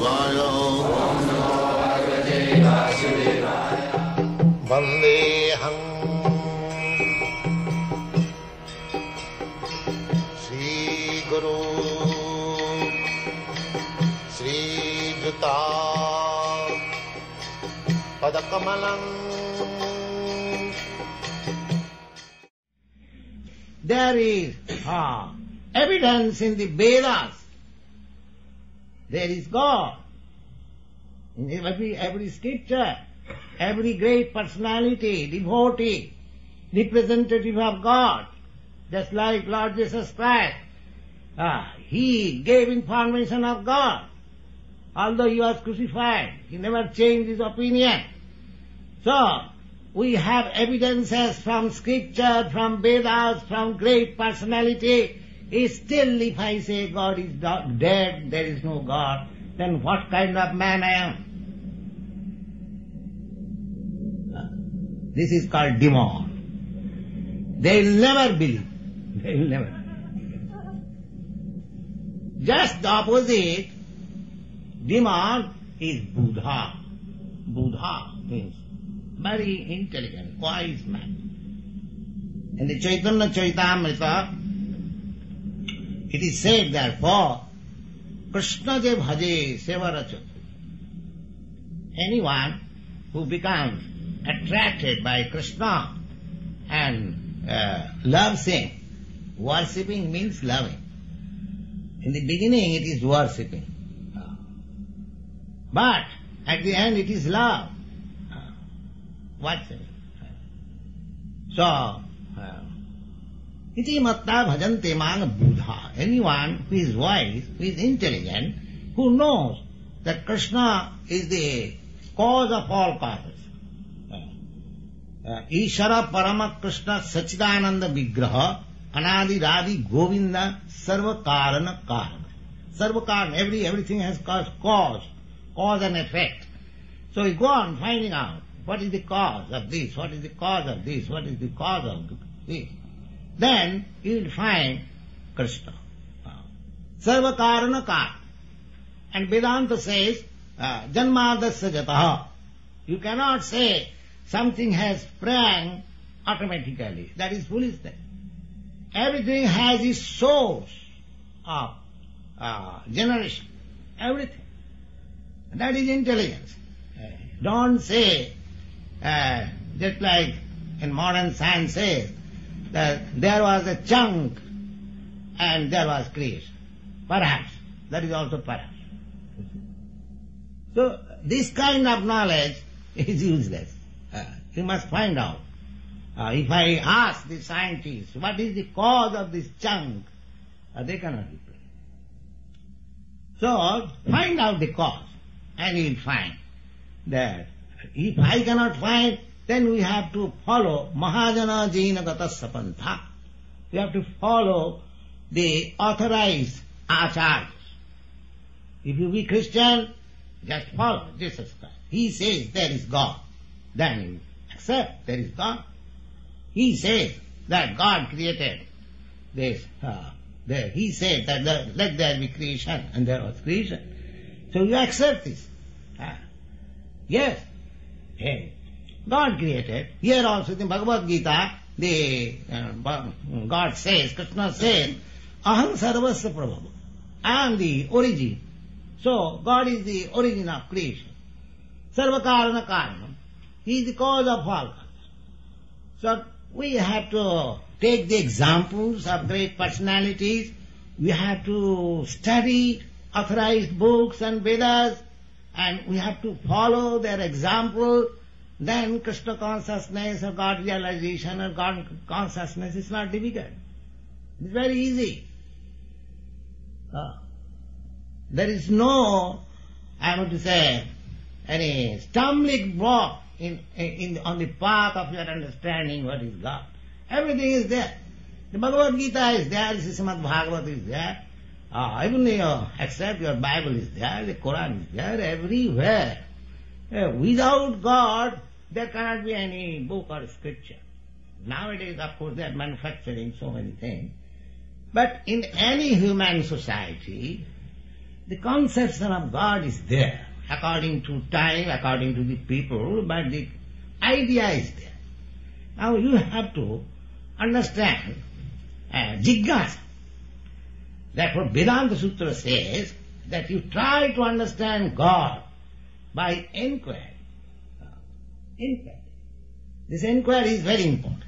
Vasudevaya. Om Namo Bhagavate Vasudevaya. Vandeham Shri Guru Shri Juta Padakamalam. There is evidence in the Vedas. There is God. In every scripture, every great personality, devotee, representative of God, just like Lord Jesus Christ, he gave information of God. Although he was crucified, he never changed his opinion. So, we have evidences from scripture, from Vedas, from great personality. Still, if I say God is dead, there is no God, then what kind of man I am? This is called demon. They will never believe. They will never. Just the opposite, demon is Buddha. Buddha means very intelligent, wise man. In the Chaitanya Charitamrita, it is said therefore, Krishna je bhaje sevarachatu. Anyone who becomes attracted by Krishna and loves him, worshipping means loving. In the beginning it is worshipping. But at the end it is love. What's it? So, iti matta bhajante mang buddha. Anyone who is wise, who is intelligent, who knows that Krishna is the cause of all causes. Ishara Parama Krishna Sachidananda Vigraha Anadi Radi Govinda Sarva Karana Karana. Sarva Karana, everything has cause and effect. So you go on finding out what is the cause of this, what is the cause of this, what is the cause of this. Then you will find Krishna. Sarva Karana Karana. And Vedanta says, Janmadasya Jataha. You cannot say something has sprang automatically. That is foolishness. Everything has its source of generation. Everything. That is intelligence. Don't say, just like in modern science says, that there was a chunk and there was creation. Perhaps. That is also perhaps. So, this kind of knowledge is useless. You must find out. If I ask the scientists, what is the cause of this chunk, they cannot reply. So, find out the cause, and you will find that if I cannot find, then we have to follow Mahajana Jaina Gata Sapantha. We have to follow the authorized acharyas. If you be Christian, just follow Jesus Christ. He says there is God. Then you accept there is God. He says that God created this. He said that let there be creation, and there was creation. So you accept this. Yes. Hey. God created. Here also in Bhagavad Gita, God says, Krishna says, Aham sarvasya prabhava. I am the origin. So, God is the origin of creation. Sarva karana karanam. He is the cause of all causes. So, we have to take the examples of great personalities. We have to study authorized books and Vedas, and we have to follow their example. Then Krishna consciousness or God realization or God consciousness is not difficult. It's very easy. There is no, I want to say, any stumbling block on the path of your understanding what is God. Everything is there. The Bhagavad Gita is there, the Srimad Bhagavad is there. Even except your Bible is there, the Quran is there, everywhere. Without God, there cannot be any book or scripture. Nowadays, of course, they are manufacturing so many things. But in any human society, The conception of God is there, according to time, according to the people, but the idea is there. Now you have to understand jigyasa. Therefore Vedanta Sutra says that you try to understand God by inquiry. Inquiry. This inquiry is very important.